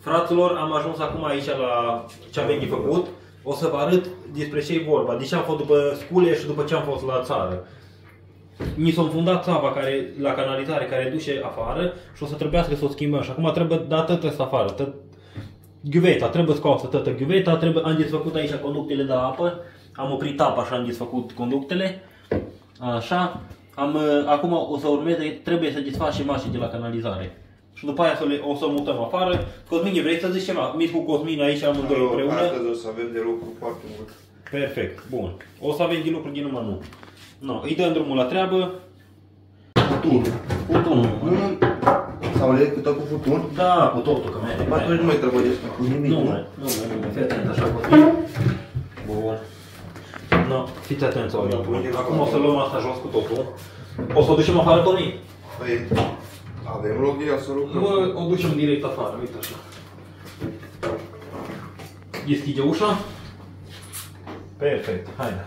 Fraților, am ajuns acum aici la ce avem de făcut. O să vă arăt despre ce e vorba. De ce am fost după scule și după ce am fost la țară. Mi s-a înfundat țava la canalizare care duce afară și o să trebuiască să o schimbăm. Și acum trebuie dată tătă afară. Ghiuveta, trebuie scoasă toată ghiuveta, am desfăcut aici conductele de apă. Am oprit apa și am desfăcut conductele. Așa. Acum o să urmeze, trebuie să desfacem mașini de la canalizare. Și după aia o să mutăm afară. Cosmin, vrei să zici ceva? Mici cu Cosmin aici amândoi împreună. Astăzi o să avem de lucru foarte mult. Perfect, bun. O să avem de lucru din numai nu. No, îi dăm drumul la treabă. Futun. Futunul. Sau le cu tot cu futun? Da, cu totul, că merge. Atunci nu mai trebuie despre cu nimic. Nu mai, fii atent așa, Cosmin. Bun. No, fiți atenți, acum o să luăm asta jos cu totul. O să o ducem afară, Toni? Păi, avem loc de ea să lucrăm. O ducem direct afară, uite așa. Deschide ușa. Perfect, haide.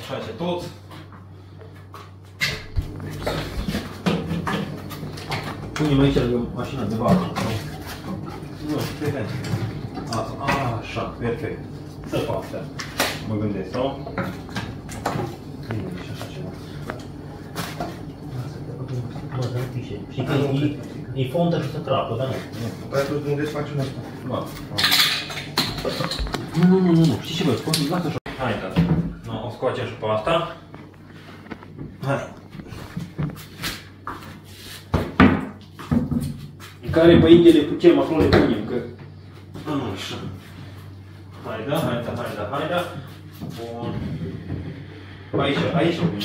Așa este toți. Punem aici mașina de vacă. Nu, perfect. Așa, perfect. Să fac asta. Mă gândesc, sau? Nu e așa ceva. Mă, să nu pișe. Știi că e fondă și se crapă, dar nu. Păi atunci unde să facem asta? Da. Nu. Știi ce vă spun? Lasă așa. Hai, tata. O scoacem și pe asta. Hai. În care păințele putem, acolo le punem, că... Așa. Haida. Bun. Aici o punem.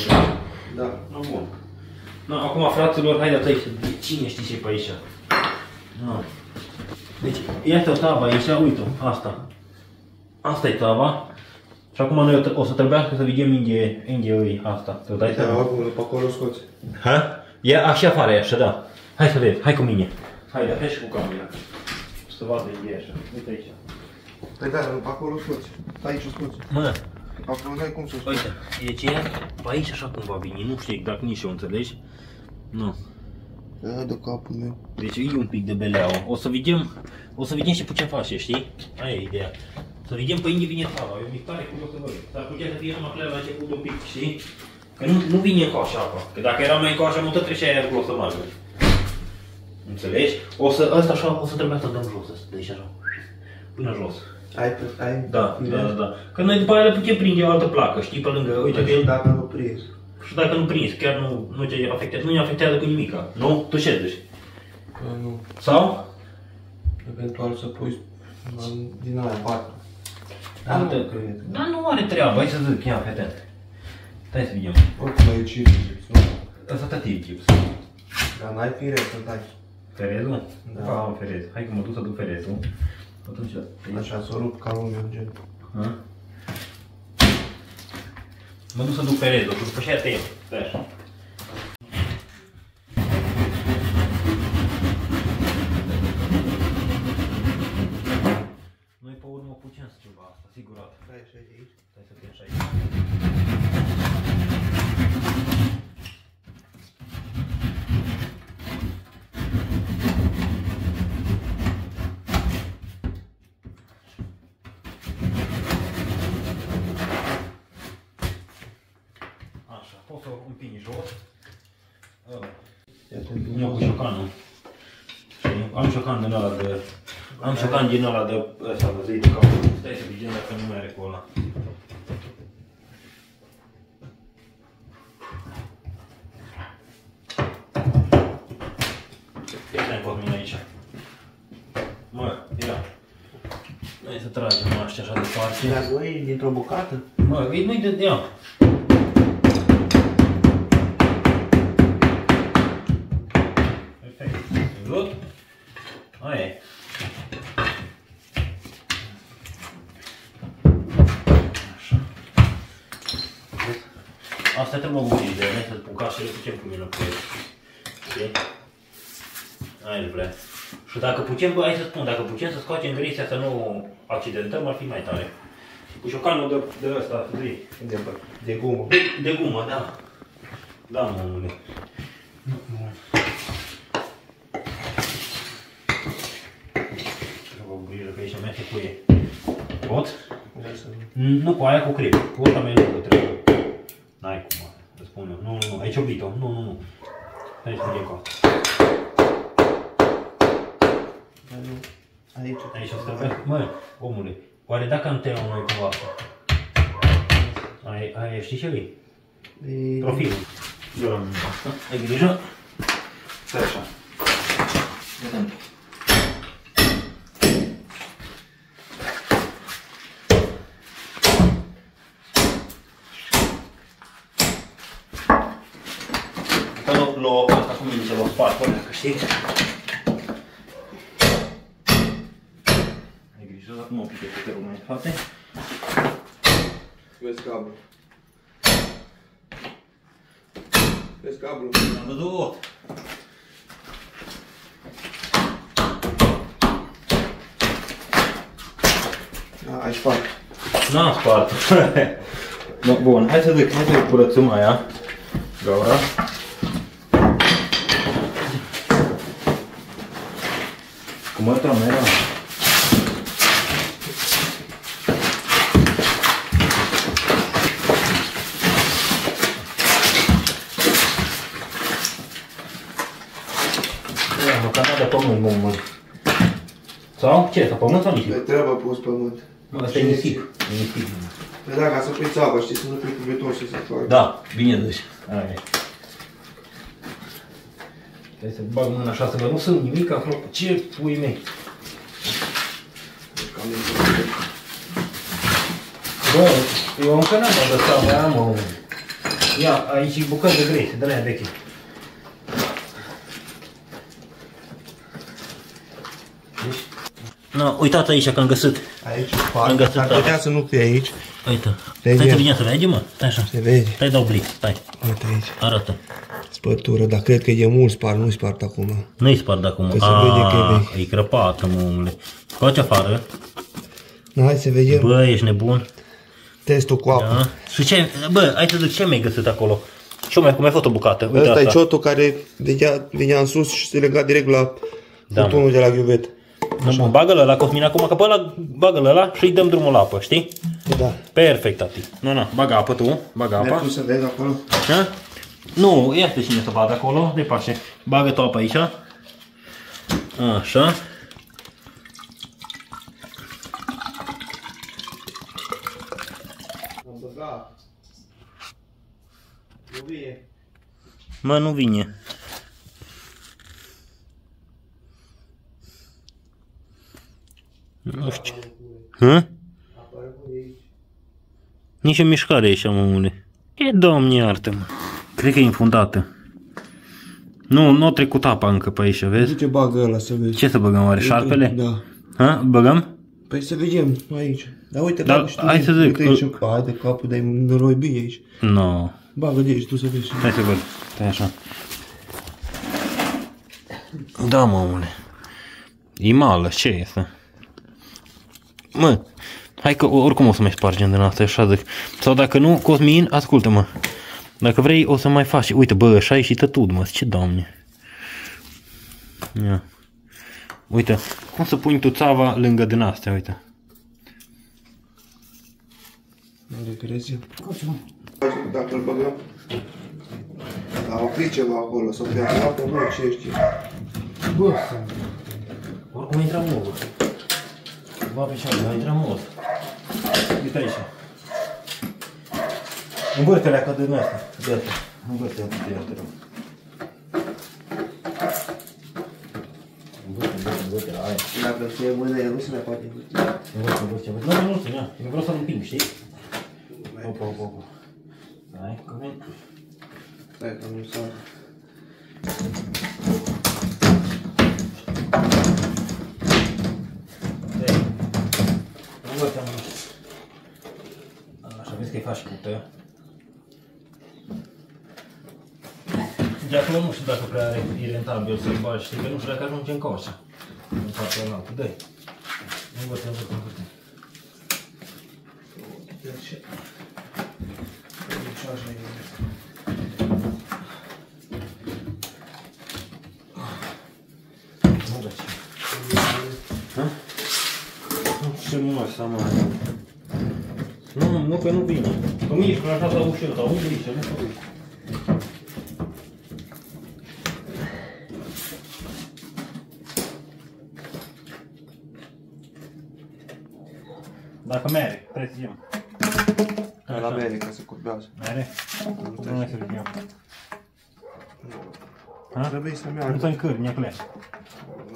Da. No, bun. No, acum, fraților, haideți aici. Cine știe ce pe aici? No. Deci, este o tavă aici, uite, asta. Asta e tava. Și acum noi o să trebuiască să vedem unde e asta. Te dai seama? Da, oricum, pe acolo scoți. Ha? E așa afară, e așa, da. Hai să vezi, hai cu mine. Hai și cu camera. Să vadă unde e așa. Uite aici. Păi da, pe acolo scoți. Aici scoți. Mă. Acolo n-ai cum să scoți. Uite, deci e pe aici așa cum va veni, nu știu exact nici eu, înțelegi? Nu. Da, de capul meu. Deci e un pic de beleau. O să vedem ce putem face, știi? Aia e ideea. Să vedem pe unde vine tava. Eu mi pare curios să văd. S-ar putea să fie numai clar la început un pic, știi? Că nu vine încoașă apa. Că dacă era mai încoașă, nu tot trecea aia acolo să margă. Înțelegi? Ăsta așa, o să trebuie să dăm jos, deci așa. Până jos. Ai? Da. Că noi după aia le putem prinde o altă placă, știi, pe lângă, uite că el... Dacă nu prins. Și dacă nu prins, chiar nu te afectează, nu ne afectează cu nimica, nu? Tu ce zici? Nu. Sau? Eventual să pui din aia 4. Dar nu are treabă, hai să zic, ia, fii atent. Stai să vedem. Oricum e gips, nu? Ăsta tot e gips. Dar n-ai fire să dai. Ferezul? Da. Am ferez. Hai că mă duc să duc ferezul. Atunci... Așa, să rup ca lumea în gen. Mă duc să duc ferezul, și după aceea tăiem. Stai așa. Noi pe urmă putem să ceva asta, sigurat. Stai așa de aici. Stai să fie așa aici. Așa, poți să o împingi jos. Eu cu șocanul. Am șocan din ăla de... Am șocan din ăla de ăsta, de zei de cap. Stai să vedem dacă nu mai are cu ăla. Ce stai pe mine aici? Mă, ia. Hai să tragem așa departe. Dar voi dintr-o bucată? Mă, nu-i de ia. Perfect. Văzut? Aia e. Așa. Asta trebuie o bună idee, să spun că așa le putem pune înapoi. Știi? Aia îl vrea. Și dacă putem, hai să spun, dacă putem să scoatem gresia să nu accidentăm, ar fi mai tare. Cu șocanul de ăsta, De gumă. De gumă, da. Da, mămule. grijă că aici merge cu ei. Pot? Nu cu aia, cu crepe. Cu ăsta mai lungă trebuie. N-ai cum, îți spun eu. Nu, ai cioblit-o. Nu. Hai să mergem cu asta. Aici o să mă, omule, oare dacă am tăiat noi cumva asta? Ai știi ce e? Profilul. Eu l-am asta. Ai grijă? Stai așa. Vedem. L-o asta cum e, l-o spart, până că știi? Ai grijă, dar nu mă pică puterul mai departe. Vezi cablu. Vezi cablu. Am văzut. Ai spart. N-am spart. Bun, hai să curățăm aia. Gaura. Cu mătra mea. Măcar de pământ, mă. Sau? Ce? Sau pământ sau nisip? Pe treabă pus pământ. Asta e nisip. Păi da, ca să pui țapă, știi, să nu pui cu beton și să faci. Da, bine deci. Aia e. Trebuie să bag mâna așa să văd, nu sunt nimic acolo. Ce pui mei? Bă, eu încă n-am adăsat, mai am o... Ia, aici e bucăți de grei, de-alea veche. No, uitați aici că am găsit. Aici, ar putea să nu fie aici. Uite, stai să vedem să vede, mă, stai așa. Se vede. Stai dau blic, stai. Uite aici. Arată. Spărtură, dar cred că e mult spart, nu-i spart acum. Nu-i spart acum. Că se vede că e vechi. E crăpată, mă, omule. Scoate afară. Hai să vedem. Bă, ești nebun. Testul cu apă. Da. Și ce, bă, hai să zic, ce mi-ai găsit acolo? Și mai cum ai făcut o bucată. Uite Ăsta asta. e ciotul care venea în sus și se lega direct la butonul de la ghiuvet. Nu, mă, bagă-l ăla, Cosmin, acum, că pe ăla, bagă-l ăla și îi dăm drumul la apă, știi? Da. Perfect, tati. Nu, bagă apă tu, bagă apa. Mergi să vezi acolo? Ha? Nu, ia-te cine să vadă acolo, de pace. Bagă tu apă aici. Așa. Am băgat. Nu vine. Mă, nu vine. Nu știu. Hă? Nici o mișcare aici, mămule. E, Doamne, iartă-mă. Cred că e infundată. Nu a trecut apa încă pe aici, vezi? Zice bagă ăla să vezi. Ce să băgăm, oare? Șarpele? Da. Ha? Băgăm? Păi să vedem aici. Dar uite, Dar bagă și tu. hai să zic. Uite aici, hai de capul, dar e năroi bine aici. No. Bagă de aici, tu să vezi. Hai să văd. Stai așa. Da, mămule. E mală, ce e asta? Mă, hai că oricum o să mai spargem din asta, așa zic. Sau dacă nu, Cosmin, ascultă-mă. Dacă vrei, o să mai faci. Uite, bă, așa e și tătud, mă, ce Doamne. Ia. Uite, cum să pui tu țava lângă din astea, uite. Nu regrezi. Dacă îl băgăm. A oprit ceva acolo, să fie apă, nu, ce știi. Bă, oricum intră mult. Ba, pe cealaltă, intră mult. Uite aici. Învârte-le ca din asta. Iată. Învârte-le, te rog. Învârte-le, aia. Dacă fie mâna, el nu se mai poate învârte. Învârte. Nu, ia. Eu vreau să-l împing, știi? Opa. Hai, Cosmin. Stai că nu s-a... Așa, vezi că-i faci pută. De acolo nu știu dacă prea e rentabil să-l bagi, știi că nu știu dacă ajunge în coașa. În partea alaltă, dă-i. Învârte. frumoasă, mă. Nu, că nu vine. Că mișcă așa sau ușor, sau unde ești, nu știu. Dacă mere, preziem. La mere, ca să curbează. Mere? Nu mai să vedem. Trebuie să Nu meargă. să încârni, necle.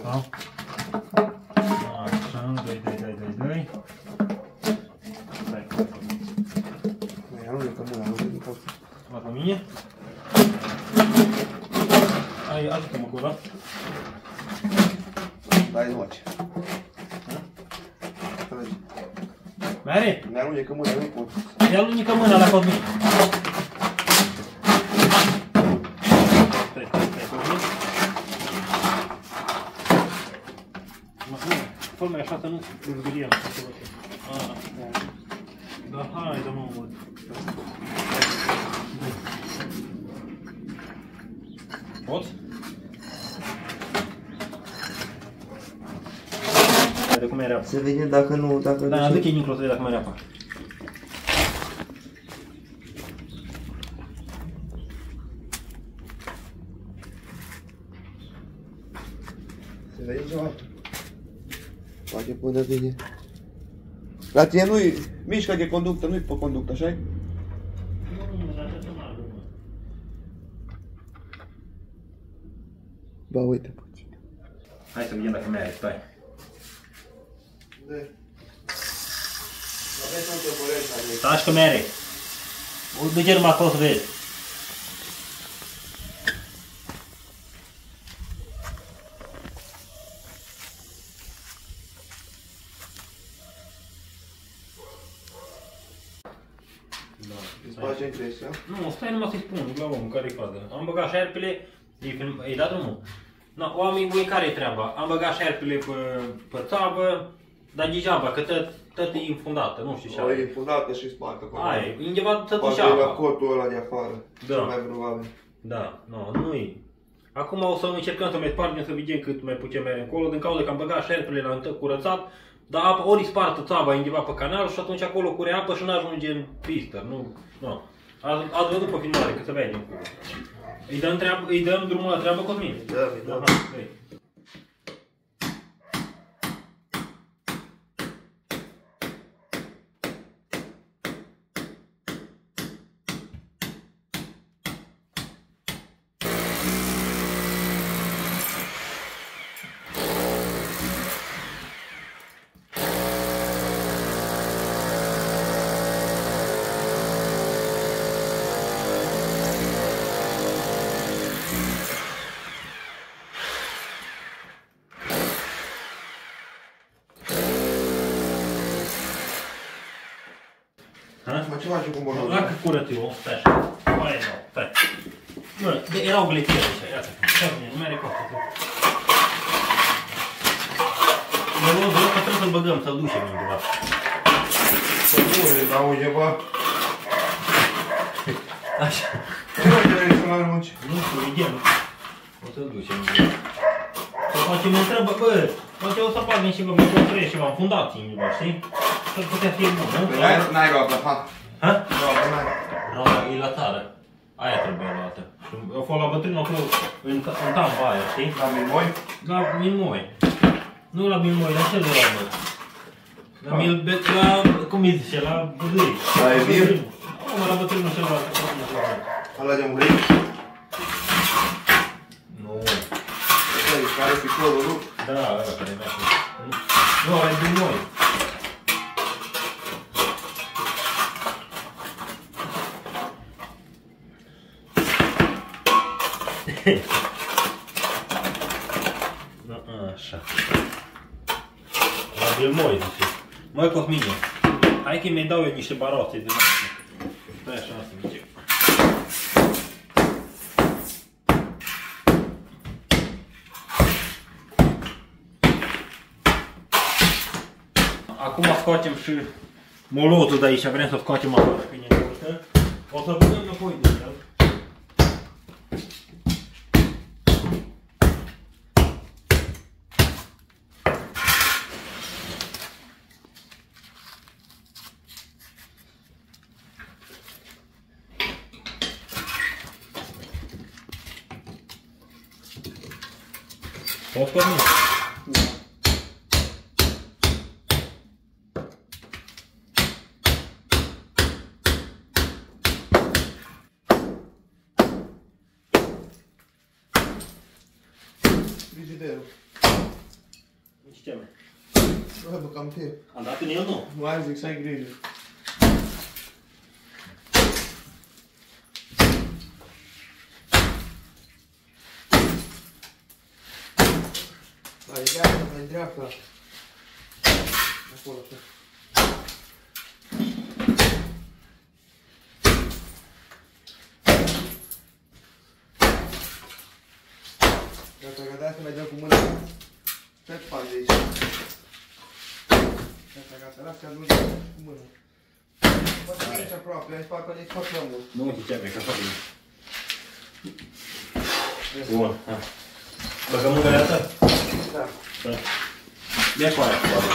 Da? Așa, dai. Stai. Mai alunecă mâna, alunecă. La mine? Ai, ajută-mă cu ăla. Dai noce. Mere? Ne alunecă mâna, nu pot. Ia lunica mâna la Cosmin. Stai, Cosmin. Fă-l mai așa să nu zgâriem. Da, hai, dă-mă un văd. Poți? Haide, cum e reapa. Să vedem dacă nu, dacă Da, aduc-i dincolo să vedem dacă mai reapa. Să vedem ceva. Poate până vine. La tine nu-i mișcă de conductă, nu-i pe conductă, așa-i? Ba, uite puțin. Hai să vedem dacă merge, stai. Taci că mere. Duce numai acolo să vezi. Îți face impresia? Nu, stai numai să-i spun la omul care-i fază. Am băgat șerpele, i-ai dat drumul. Na, oamenii, voi care-i treaba? Am băgat șerpele pe țavă, dar degeaba, că tot e infundată, nu știu ce O, are. e fundată și spartă. Aia e, undeva tot Poate și e la apa. cotul ăla de afară. Da. Cel mai probabil. Da, nu e. Acum o să încercăm să mai spargem, să vedem cât mai putem mere încolo, din cauza că am băgat șerpele la curățat, dar apa ori spartă țava undeva pe canal și atunci acolo cure apă și nu ajunge în pistă. Nu. Ați văzut pe filmare, că să vedem. Îi dăm drumul la treabă, Cosmin? Da. Aha, dă-i. Mă, ce faci cu bolonul? Dacă curăț eu, stai așa. Mai nou, stai. Nu, erau gletiere așa, iată. Nu mai are costă. Eu văd că trebuie să-l băgăm, să-l ducem undeva. Să nu îi dau undeva. Așa. Ce nu trebuie să-l arunci? Nu știu, vedem. O să-l ducem undeva. Sau poate mă întreabă, bă, poate o să bagem ceva, mă construiesc ceva în fundații undeva, știi? S-ar putea fi bun, nu? N-ai roată, ha? Ha? Roată, n-ai. Roata e la țară. Aia trebuie luată. Și eu fost la bătrânul acolo, în tampa aia, știi? La Minmoi? La Minmoi. Nu la Minmoi, la cel de la mă. La, cum îi zice, la Bădâi. La Emir? Nu, la bătrânul celălalt. Ala de Unghrii? Nu. Care e piciorul, nu? Da, ăla care mi-a fost. Nu, ăla e Minmoi. Așa. La Minmoi, zice. Măi, Cosmine, hai că mi-i dau eu niște baroțe de noastră. Stai așa, să zice. Acum scoatem și molotul de aici, vrem să scoatem afară bine de urcă. O să băgăm înapoi de el. Poți Cosmin? Da. Frigiderul. Nici ce mai. Bă, bă, cam te. Am dat în el, nu? Nu ai zic să ai grijă. Mai dreapta, mai dreapta. Acolo, așa. Gata, mai dăm cu mâna. Ce faci de aici? Gata, lasă că nu-l cu mâna. Poate aici aproape, aici fac la mult. Nu uite ce mai, că fac bine. Bun, ha. Băgăm mângăle asta? Da. Da. Ia cu aia, poate.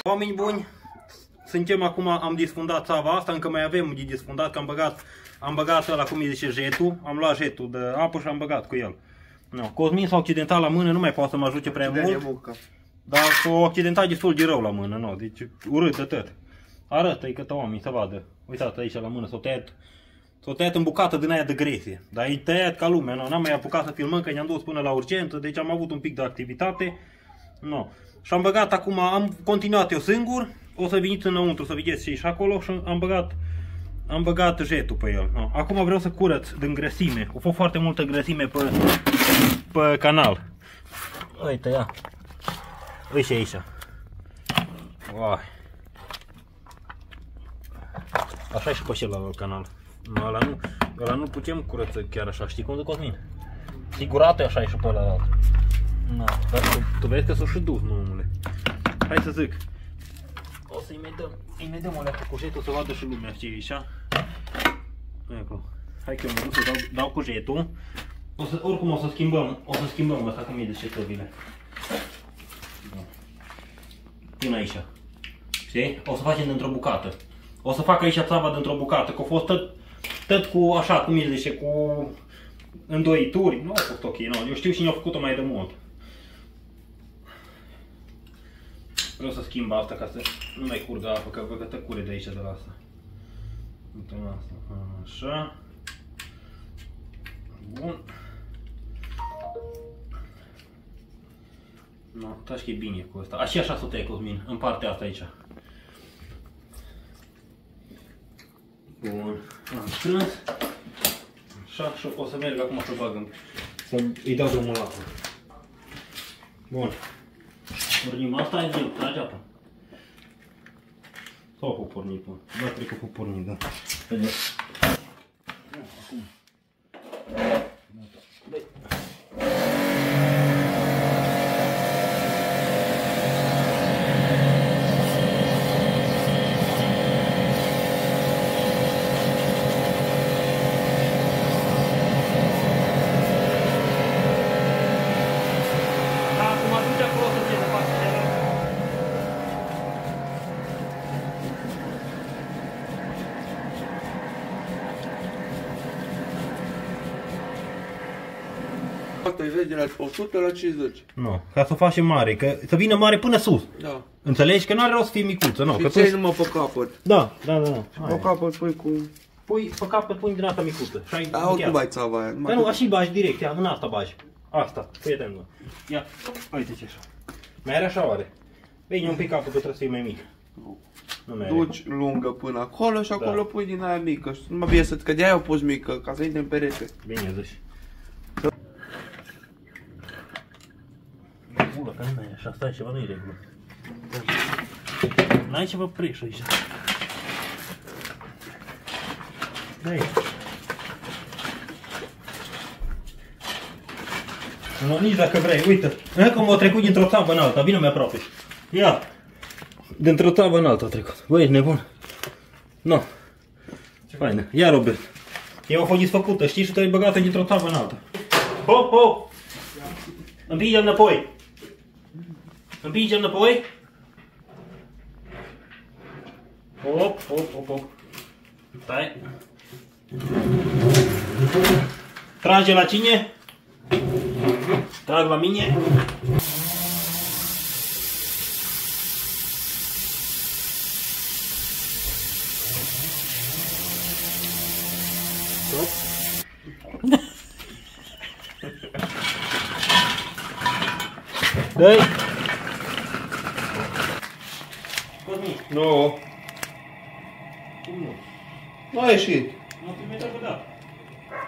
Oameni buni, suntem acum, am disfundat țava asta, încă mai avem de disfundat, că am băgat ăla, cum îi zice, jetul, am luat jetul de apă și am băgat cu el. No. Cosmin s-a accidentat la mână, nu mai poate să mă ajute prea mult, dar s-a accidentat destul de rău la mână, no. Deci urât de tot. Arată-i câte oameni să vadă. Uitați aici la mână, s-a tăiat în bucată din aia de gresie, dar e tăiat ca lumea, no. N-am mai apucat să filmăm, că ne-am dus până la urgență, deci am avut un pic de activitate. No. Și am băgat acum, am continuat eu singur, o să veniți înăuntru să vedeți și acolo și am băgat jetul pe el. No. Acum vreau să curăț din grăsime, a fost foarte multă grăsime pe canal. Uite, ia. Uite aici. Uai. Așa e și pe celălalt canal. No, ăla nu putem curăța chiar așa, știi cum de Cosmin? Sigurată așa e și pe ălalt. No, dar tu vezi că s-o și dus, nu, omule. Hai să zic. O să-i mai dăm o leacă cu jetul să vadă și lumea, știi, așa? Acolo. Hai că eu mă duc să dau cu jetul. Oricum o să schimbăm asta, cum e de șetovile. Până aici. Știi? O să facem dintr-o bucată. O să fac aici țava dintr-o bucată, că a fost tot cu așa, cum e zice, cu îndoituri. Nu a fost ok, nu. Eu știu cine a făcut-o mai de mult. Vreau să schimb asta ca să nu mai curgă apă, că văd că tăcure de aici de la asta. Uite asta. Așa. Bun. No, taci că e bine cu asta. Așa să o tăi, Cosmin, în partea asta aici. Bun. Am strâns. Așa, și o să merg acum să bag să-i dau drumul la apă. Bun. Pornim asta, e zi, trage apă. Sau cu pornit, bă. Da, cred că cu pornit, da. Vedeți. Acum. Asta e de la 100 la 50. Nu, ca să o facem mare, că să vină mare până sus. Da. Înțelegi? Că nu are rost să fie micuță, nu. Și Că ți-ai numai pe capăt. Da. Pe capăt pui cu... Pui pe capăt, pui din asta micuță. Da, oricum bai țava aia. Că nu, așa bagi direct, ia, în asta bagi. Asta, fii atent, mă. Ia, uite ce așa. Mai are așa oare? Vine un pic capăt, că trebuie să fie mai mic. Nu mai are. Duci lungă până acolo și acolo pui din aia mică. Și nu mă bine că de-aia o pus mică, ca să intre în perete. Bine zici. Bulă, că nu mai e așa, stai ceva, nu-i regulă. N-ai ceva preș aici. Da-i. Nu, nici dacă vrei, uite. Încă m-a trecut dintr-o țavă în alta, vină mai aproape. Ia. Dintr-o țavă în alta a trecut. Băi, ești nebun? Nu. Faină. Ia, Robert. Eu a fost disfăcută, știi, și te-ai băgat dintr-o țavă în alta. Hop, hop! Împinge-l înapoi. Împinge-l înapoi. Hop, hop, hop, hop. Stai. Trage la cine? Trag la mine. Dă-i! Cosmin. Nu. Cum nu? Nu a ieșit. Nu te mai dat.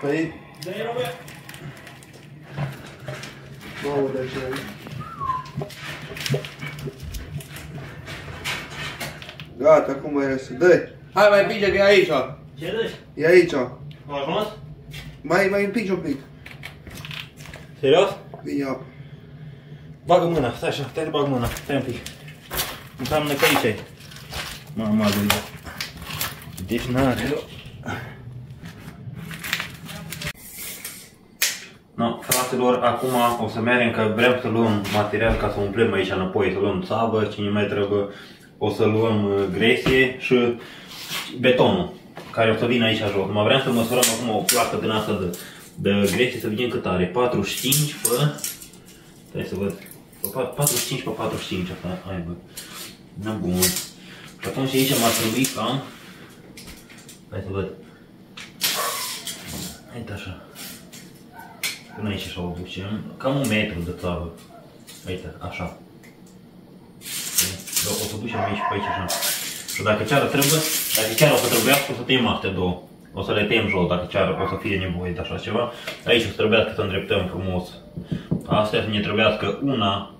Păi... Dă-i, Robert. Nu aude ce. Gata, acum mai iese. Dă-i. Hai mai împinge că e aici. Ce dă-i? E aici. Am ajuns? Mai împinge un pic. Serios? Ia. Bagă mâna, stai așa, te bag mâna, stai un pic. Înseamnă că aici e. Mama lui. Deci n-are. No, fraților, acum o să mergem că vrem să luăm material ca să umplem aici înapoi, să luăm țavă, cine mai trebuie, o să luăm gresie și betonul care o să vină aici jos. Mă vreau să măsurăm acum o placă din asta de gresie, să vedem cât are. 45 pe... Stai să văd. 45 pe 45 asta, hai bă. Nu bun. Și atunci aici m-ar trebui cam... Hai să văd. Uite așa. Până aici așa o ducem. Cam 1 metru de țavă. Uite, așa. O să ducem aici pe aici așa. Și dacă chiar trebuie, dacă chiar o să trebuiască, o să tăiem astea două. O să le tăiem jos dacă chiar o să fie nevoie de așa ceva. Aici o să trebuiască să îndreptăm frumos. Astea să ne trebuiască 1,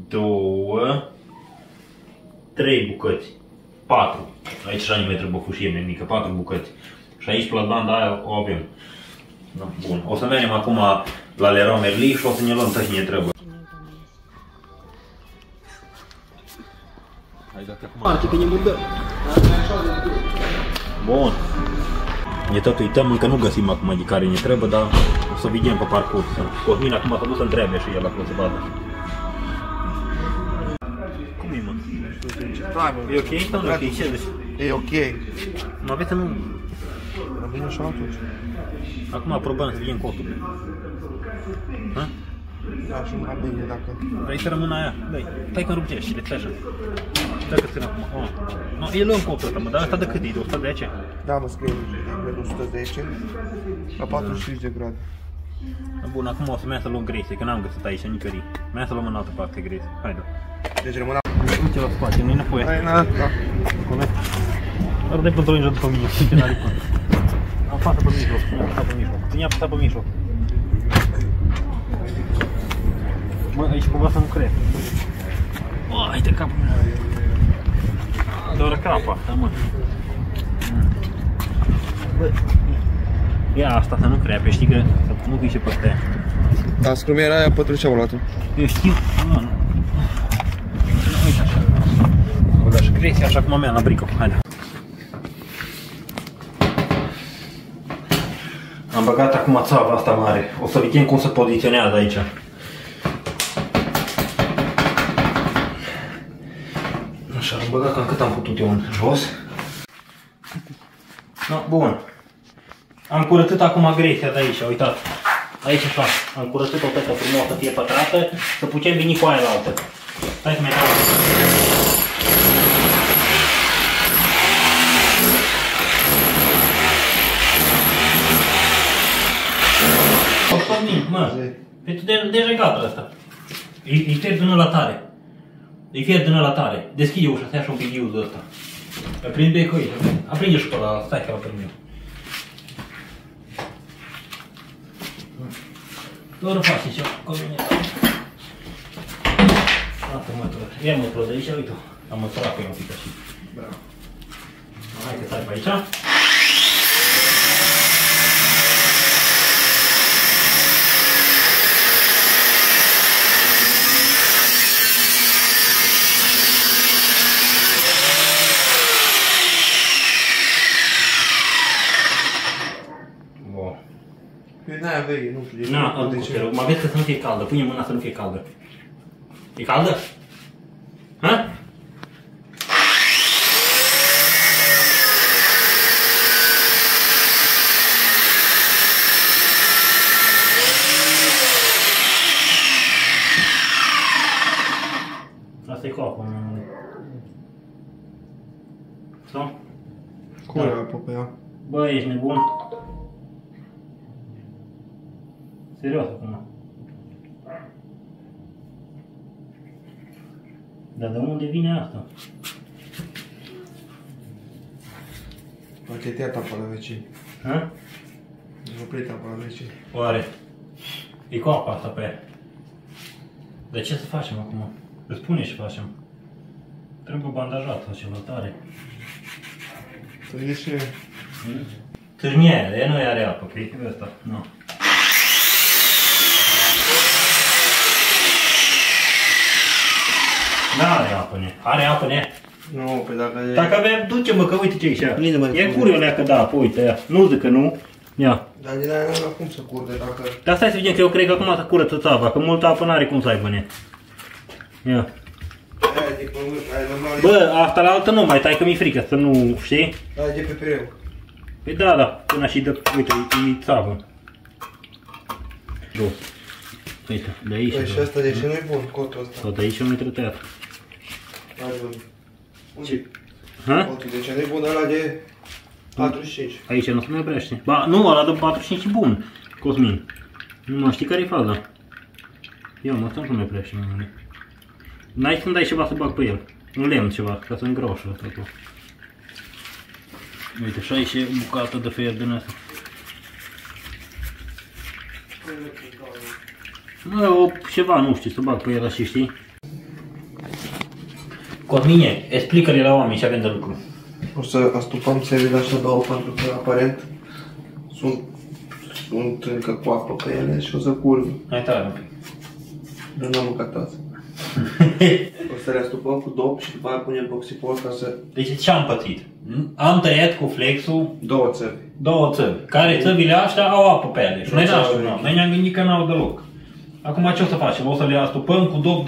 2, 3 bucăți. 4. Aici așa ne mai trebuie fâșie mai mică, 4 bucăți. Și aici platbanda aia o avem. Bun, o să mergem acum la Leroy Merlin și o să ne luăm tot ce ne trebuie. Parte că ne murdăm. Bun. Ne tot uităm, încă nu găsim acum de care ne trebuie, dar o să vedem pe parcurs. Cosmin acum s-a dus să întrebe și el acolo să vadă. Cum e, mă? E ok sau nu e ok? Ce zici? E ok. Mă aveți să nu... Rămâne așa atunci. Acum aprobăm să vedem costurile. Ha? Da, și mai bine dacă... Vrei să rămână aia? Dă-i, stai că rupești, le ți așa. Stai că țin acum. No, e luăm copul ăsta, mă, dar ăsta de cât e? De 110? Da, mă scrie de 110 la 45 de grade. Bun, acum o să merg să luăm gresie, că n-am găsit aici nicării. Merg să luăm în altă parte gresie. Haide. Deci rămâne... Uite la spate, nu-i nevoie. Hai, na, da. Acolo. Dar dai până după mine, ce n-are până. Apasă pe mijloc, apasă pe mijloc. Ține apasă pe mijloc. Mă, aici cumva să nu cred. Hai de capul meu. Doar crapa asta, mă. Bă, ia asta să nu crepe, știi că să nu pișe peste aia. Da, scrumiera aia pentru ce am luat-o? Eu știu, nu. Uite așa. Bă, dar și gresia așa cum am mea la brico, haide. Am băgat acum țava asta mare. O să vedem cum se poziționează aici. Așa, am băgat cam cât am putut eu în jos. No, bun. Am curățit acum gresia de aici, uitați. Aici așa, am curățit-o toată frumos să fie pătrată, să putem veni cu aia la altă. Stai să mai dau. Mă, deja e gata ăsta. E fiert din ăla tare. E fiert din ăla tare. Deschide ușa, stai așa un pic iuzul ăsta. Aprinde cu aici. Aprinde și pe ăla, stai că l-aprind eu. Doar faci ceva, convine. Asta mătură. Ia mătură de aici, uite-o. Am măturat pe un pic așa. Bravo. Hai că stai pe aici. Bine, aia veche, nu știu de ce. Na, De ce? te rog, mă vezi că să nu fie caldă. Pune mâna să nu fie caldă. E caldă? Ha? Asta e copă. Sau? Cură apă pe ea. Bă, ești nebun? Serios acum. Dar de unde vine asta? Pacheteat apa la vecini. Ha? E oprit apa la vecini. Oare? E cu apa asta pe ea. De ce să facem acum? Îți spune ce facem. Trebuie bandajat acela tare. Să zici ce... Târnie, de nu are apă, că e ăsta. Nu. N-are apă, ne. Are apă, ne. Nu, pe dacă e... Dacă avem, duce-mă, că uite ce e Bine, mai aici. E cură leacă de apă, uite, ia. Nu zic că nu. Ia. Dar din aia n-am cum să curge dacă... Dar stai să vedem, că eu cred că acum să curăță țava, că multă apă n-are cum să aibă, ne. Ia. Aia e de pământ, aia e normal. Bă, asta la altă nu mai tai, că mi-e frică să nu, știi? Aia e de pe pereu. Păi da, până și de, uite, e țavă. Jos. Uite, de aici. Păi și ăsta de ce nu-i bun, cotul ăsta? Sau de aici nu-i trăteat. Ajung. Unde? Ha? Cotul de ce nu-i bun ăla de 45. Aici nu se mai brește. Ba, nu, ăla de 45 e bun, Cosmin. Nu mă știi care e faza? Ia mă, ăsta nu se mai brește, mă. N-ai să-mi dai ceva să bag pe el. Un lemn ceva, ca să îngroșă totul. Uite, și aici e bucată de fer din asta. Bă, ceva, nu știu, să bag pe el așa, știi? Cosmine, explică-le la oameni ce avem de lucru. O să astupăm țelele așa două pentru că aparent sunt încă cu apă pe ele și o să curgă. Hai tare un pic. Nu n-am mâncat azi. O să le astupăm cu dop și după aia punem epoxipol ca să... Deci ce am pățit? Am tăiat cu flexul Două țări. două țăvi, care țăvile astea au apă pe ele. Și noi n-am știut, noi ne-am gândit că n-au deloc. Acum ce o să facem? O să le astupăm cu dop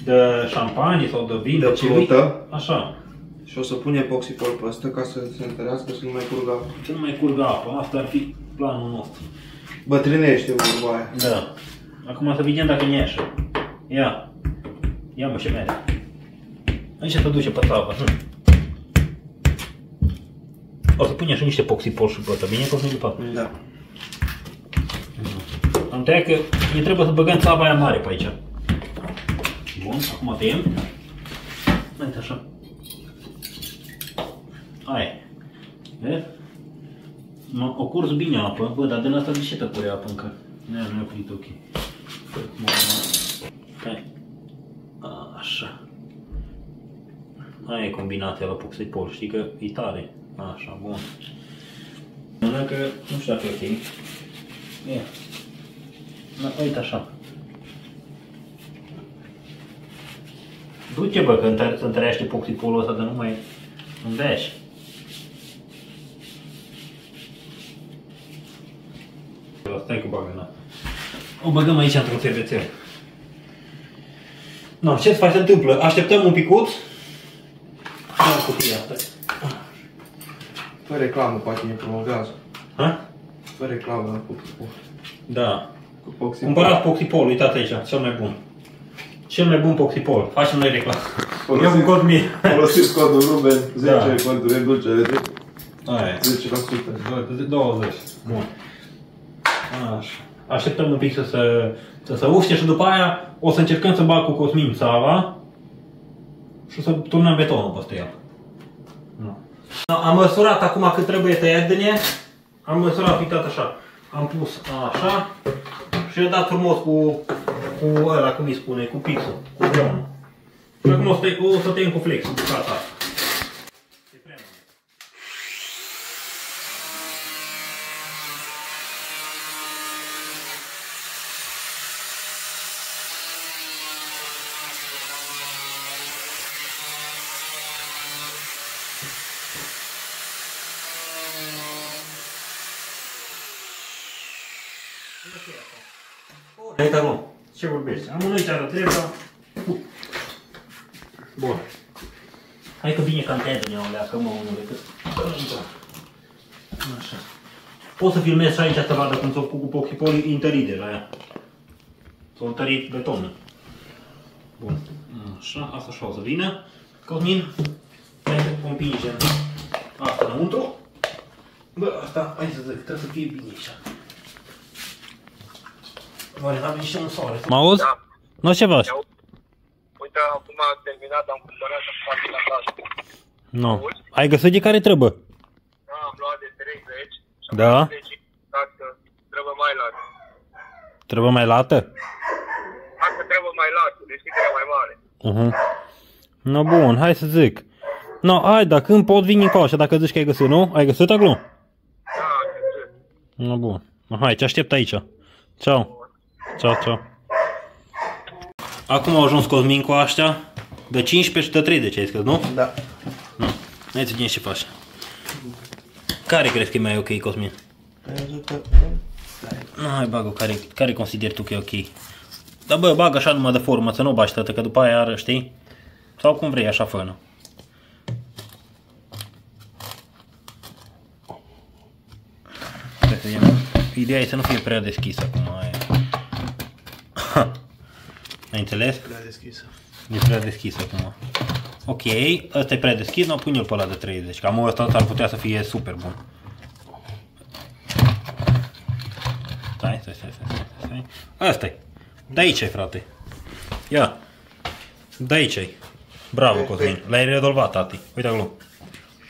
de șampanie sau de vin, De plută. Așa. Și o să punem epoxipol pe ăsta ca să se întărească să nu mai curgă apă. Să nu mai curgă apă, asta ar fi planul nostru. Bătrânește vorba aia. Da. Acum să vedem dacă ne iasă. Ia. Ia mă, ce merge. Aici se duce pe țavă. O să punem și niște epoxipol și pe ăsta, bine? Că o să ne după. Da. Am tăiat că ne trebuie să băgăm țava aia mare pe aici. Bun, acum tăiem. Uite așa. Aia. Vezi? O curs bine apă. Bă, dar din asta de ce tăcure apă încă? Nu e oprit ok. Hai. Așa. Aia e combinația la epoxipol, știi că e tare. Așa, bun. Mână că nu știu dacă e ok. Ia. Uite așa. Du-te bă, că se întărește epoxipolul ăsta de nu mai îndeși. Stai cu bagă, o băgăm aici într-un servețel. No, ce se întâmplă? Așteptăm un picuț. Ia cutia asta. Fă reclamă, poate ne promovează. Ha? Fă reclamă la epoxipol. Da. Cu epoxipol. Cumpărați epoxipol, uitați aici, cel mai bun. Cel mai bun epoxipol. Facem noi reclamă. Eu cu cod mie. Folosiți codul Ruben, 10 Da. pentru reducere de Aia. 10%. 20. Bun. Așa. Așteptăm un pic să se uște și după aia o să încercăm să bag cu Cosmin țava și să turnăm betonul peste el. Am măsurat acum cât trebuie tăiat din ea. Am măsurat, uitat așa. Am pus așa și i-am dat frumos cu ăla, cum îi spune, cu pixul, cu vreunul. Și acum o să tăiem cu flexul, bucata asta. Hai, nu. Ce vorbești? Amândoi ce arată treaba. Bun. Hai că bine cantează ne-au leacă, mă, unul decât. Așa. Pot să filmez și aici să vadă cum s-o făcut cu pochipolii întărite la ea. S-o întărit betonul. Bun. Așa, asta așa o să vină. Cosmin, hai să împingem asta înăuntru. Bă, asta, hai să zic, trebuie să fie bine așa. Oare, n-am niște un soare. Mă auzi? Da. Nu, ce faci? Uite, acum am terminat, am cumpărat să fac la casă. Nu. Ai găsit de care trebuie? Da, am luat de 30. Da? Dacă trebuie mai lată. Trebuie mai lată? Dacă trebuie mai lată, deschiderea mai mare. No, bun, hai să zic. No, hai, dacă când pot veni încoace, dacă zici că ai găsit, nu? Ai găsit acolo? Da, am găsit. No, bun. Hai, te aștept aici. Ciao. Ciao, ciao. Acum au ajuns Cosmin cu aștia. De 15 și de 30, ai scris, nu? Da. Nu. Hai să vedem ce faci. Care crezi că e mai ok, Cosmin? Nu, hai, bagă, care consideri tu că e ok? Dar bă, bagă așa numai de formă, să nu bagi tătă, că după aia, știi? Sau cum vrei, așa fă-nă. Ideea e să nu fie prea deschisă acum. Ai înțeles? Prea deschisă. E prea deschisă acum. Ok, ăsta e prea deschis, nu pune-l pe ăla de 30. Cam ăsta ar putea să fie super bun. Stai. Asta-i. De aici, frate. Ia. De aici. Bravo, Cosmin. L-ai rezolvat, tati. Uite acolo.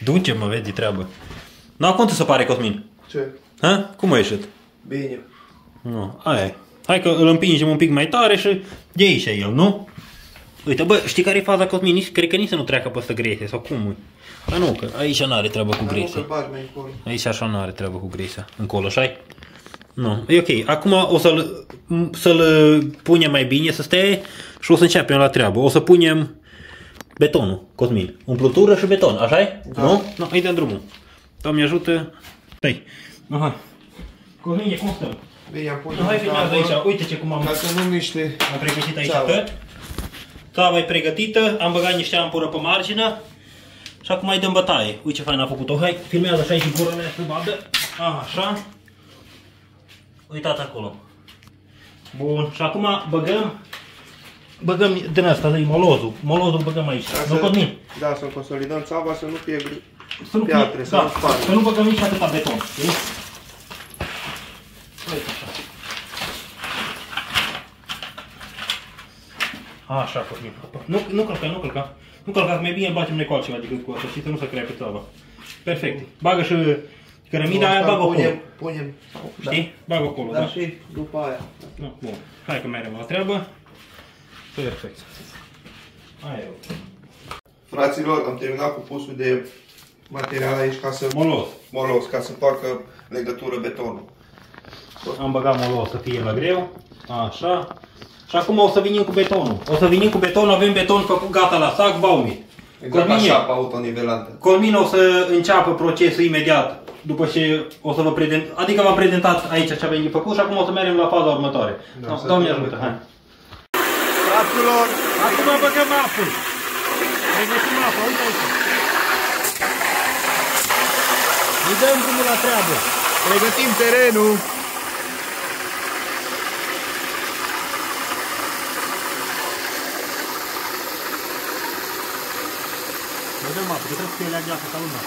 Du-ce, mă, vezi, treabă. Nu, cum ți se pare, Cosmin? Ce? Ha? Cum a ieșit? Bine. Nu, aia e. Hai că îl împingem un pic mai tare și de aici e el, nu? Uite, bă, știi care e faza, Cosmin? Cred că nici să nu treacă peste grese, sau cum? Ba nu, că aici n-are treabă cu grese. Aici așa n-are treabă cu grese. Încolo, așa-i? Nu, e ok. Acum o să-l punem mai bine, să stea și o să începem la treabă. O să punem betonul, Cosmin. Umplutură și beton, așa-i? Da. Nu? Nu, îi dăm drumul. Doamne ajută. Stai. Aha. Cosmin, cum stăm? Bine, am pus. Hai, filmează aici. Uite ce cum am... Ca să nu miște. Am pregătit aici tot. Tava e pregătită, am băgat niște ampură pe margine. Și acum îi dăm bătaie. Uite ce fain a făcut-o. Hai, filmează așa și gura mea să vadă. Așa. Uitați acolo. Bun, și acum băgăm din asta, de molozul. Molozul băgăm aici. Nu, Cosmin? Da, să consolidăm țava, să nu fie piatre, să nu spargă. Să nu băgăm nici atâta beton, știi? Uite așa. Așa, Cosmin. Nu călca. Nu călca, mai bine batem noi cu altceva decât cu asta, știi, să nu se crea pe țava. Perfect. Bagă și cărămida aia, bagă acolo. Punem. Știi? Bagă acolo, da. Dar și după aia. Bun. Hai că mergem la treabă. Perfect. Aia e ok. Fraților, am terminat cu pusul de material aici ca să... Molos, ca să facă legătură betonul. Am băgat molos să fie la greu. Așa. Și acum o să venim cu betonul. Avem beton făcut gata la sac, baumi. Exact la șapa autonivelantă. Cosmin o să înceapă procesul imediat. După ce o să vă prezent, adică v-am prezentat aici ce avem de făcut și acum o să mergem la faza următoare. Da, Doamne ajută, hai. Fraților, acum băgăm apă. Pregătim apă, uite aici. Îi dăm drumul la treabă. pregătim terenul. Băgăm apă, că trebuie să fie leagă ca lumea.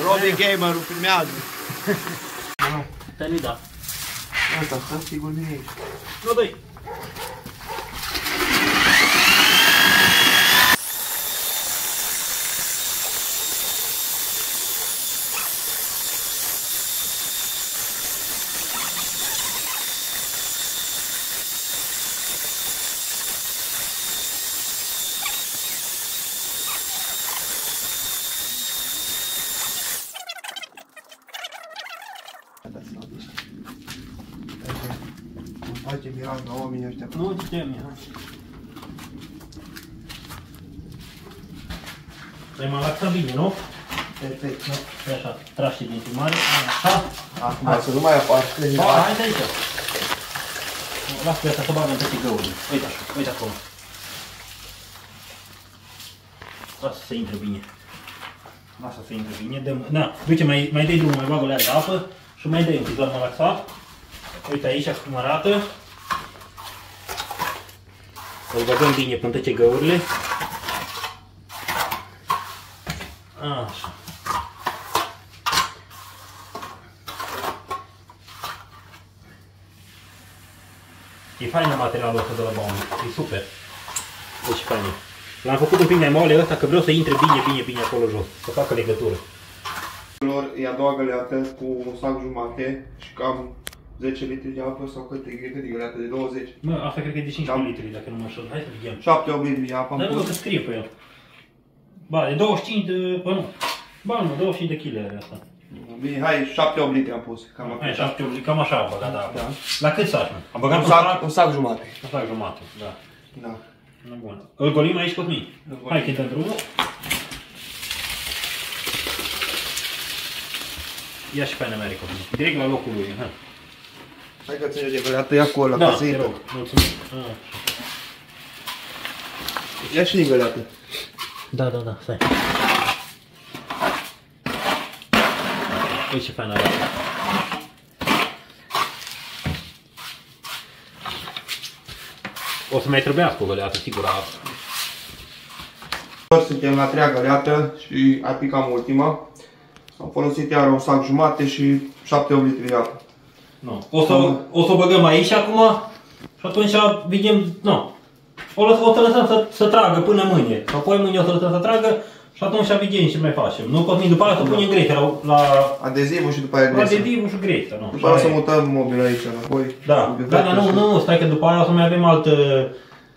Robi Gamerul filmează. Te-ai dat. Asta, stă sigur nu e aici. Nu dă-i. Face miraj la oamenii ăștia. Nu știu, Mihai. Ai malaxat bine, nu? Perfect. Nu, e așa, tragi din filmare, așa. Acum să nu mai apar. Hai de aici. Lasă pe asta să bagă în toate găurile. Uite așa, uite acolo. Lasă să intre bine. Lasă să intre bine. Dăm, da, duce, mai dai drumul, mai bag o leagă de apă și mai dai un pic la malaxat. Uite aici cum arată. Îl băgăm bine până toate găurile. Așa. E fain materialul ăsta de la Baum, e super. Deci fain. L-am făcut un pic mai moale ăsta că vreau să intre bine acolo jos, să facă legătură. E a doua găleată cu un sac jumate și cam 10 litri de apă sau câte litri de găleată de 20. Mă, asta cred că e de 15 litri, dacă nu mă înșel. Hai să vedem. 7-8 litri de apă am Dar nu, pus. să scrie pe el. Ba, de 25 de... Bă, nu. Ba, nu, 25 de kg are asta. Bine, hai, 7-8 litri am pus. Cam Hai, atât. 7, cam așa am băgat, da. Da. La cât saci, mă? Am băgat Un sac jumate. un sac jumate, da. Da. Nu, bun. Îl golim aici, Cosmin? Hai că dăm drumul. Ia și pe America, Cosmin. Direct la locul lui, hai. Hai că ține de găleată, ia cu ăla, Da, ca să te intre. rog, mulțumim. Ia și din găleată. Da, stai. Uite ce fain arată. O să mai trebuiască o găleată, sigur. Suntem la 3-a găleată și ai picat ultima. Am folosit iar un sac jumate și 7-8 litri de apă. Nu. O să o băgăm aici acum și atunci vedem, nu. O să lăsăm să tragă până mâine. Sau apoi mâine o să lăsăm să tragă și atunci vedem ce mai facem. Nu, Cosmin, după aia să punem greția la Adezivul și după aia la greția. adezivul și greția, nu. După aia o să mutăm mobilul aici înapoi. Da, nu, stai că după aia o să mai avem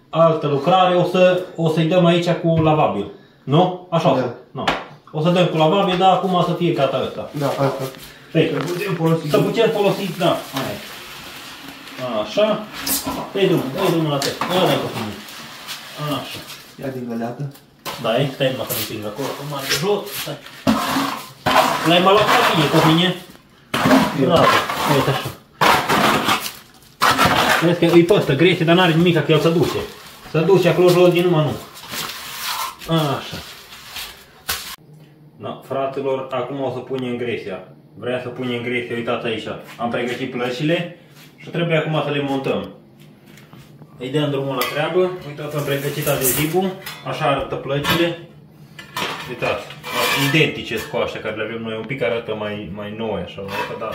altă lucrare, o să-i dăm aici cu lavabil. Nu? Așa o să. Da. Nu. O să dăm cu lavabil, dar acum să fie gata ăsta. Da, asta. Păi, Putem folosi. să putem folosi, da. Hai. Așa. Dă-i drumul la tăi. Ăla-i Cosmin. Așa. Ia din găleată. Dai, stai numai să nu împing acolo, acum de jos. Stai. L-ai mai luat bine, Cosmin? Bravo. Uite așa. Vezi că e pe ăsta greție, dar n-are nimic, că el se duce. Se duce acolo jos din numai nu. Așa. No, fraților, acum o să punem greția. Vreau să punem greția, uitați aici. Am pregătit plăcile și trebuie acum să le montăm. Îi dăm drumul la treabă. Uitați, am pregătit adezivul. Așa arată plăcile. Uitați, identice cu astea care le avem noi, un pic arată mai noi, așa, dar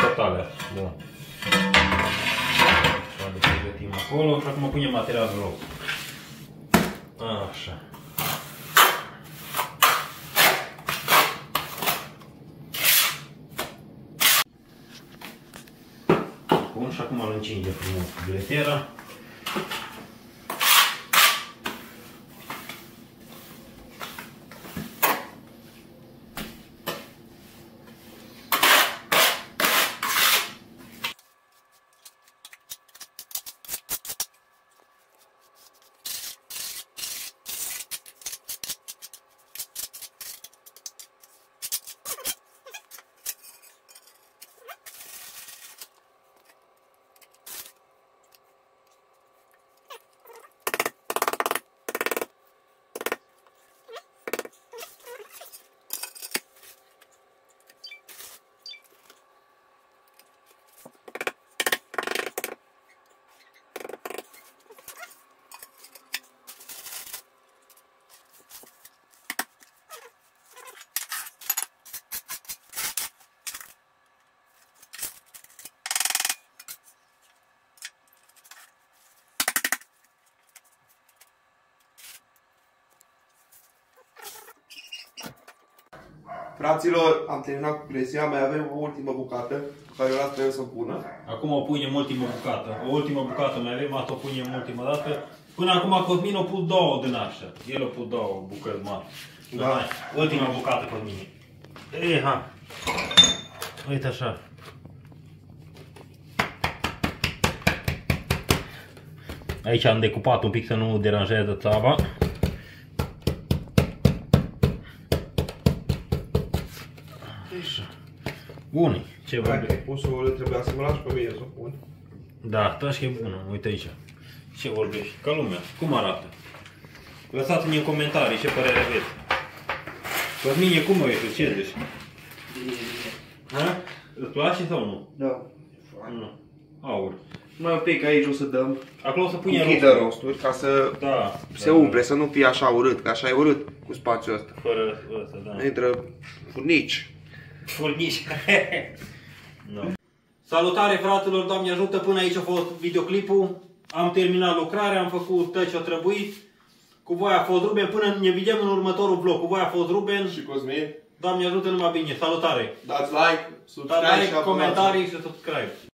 totale. Bun. Așa, le pregătim acolo și acum punem materialul rău. Așa. Bun, și acum îl încingem frumos cu gletera. Fraților, am terminat cu greția, mai avem o ultimă bucată pe care o las pe el să o pună. Acum o punem ultima bucată. O ultimă bucată mai avem, asta o punem ultima dată. Până acum Cosmin a pus două din așa. El a pus două bucăți mari. Da. Hai, ultima bucată Cosmin. Ha. Uite așa. Aici am decupat un pic să nu deranjeze țava. Bun, ce Hai, vorbe? pus-o, le trebuia să mă lași pe mine să o pun. Da, tașca e bună, uite aici. Ce vorbești? Ca lumea. Cum arată? Lăsați-mi în comentarii ce părere aveți. Cosmine, cum este? Ce zici? Ha? Îți place sau nu? Da. Nu. Aur. Mai un pic aici o să dăm. Acolo o să pune Închidă rosturi ca să se umple, să nu fie așa urât, că așa e urât cu spațiul ăsta. Fără ăsta, da. Intră furnici. Furnici. No. Salutare fraților, Doamne ajută, până aici a fost videoclipul. Am terminat lucrarea, am făcut tot ce-a trebuit. Cu voi a fost Ruben, până ne vedem în următorul vlog. Cu voi a fost Ruben Și Cosmin. Doamne ajută, numai bine. Salutare! Dați like, subscribe Dați și like, abonați-vă. comentarii și subscribe.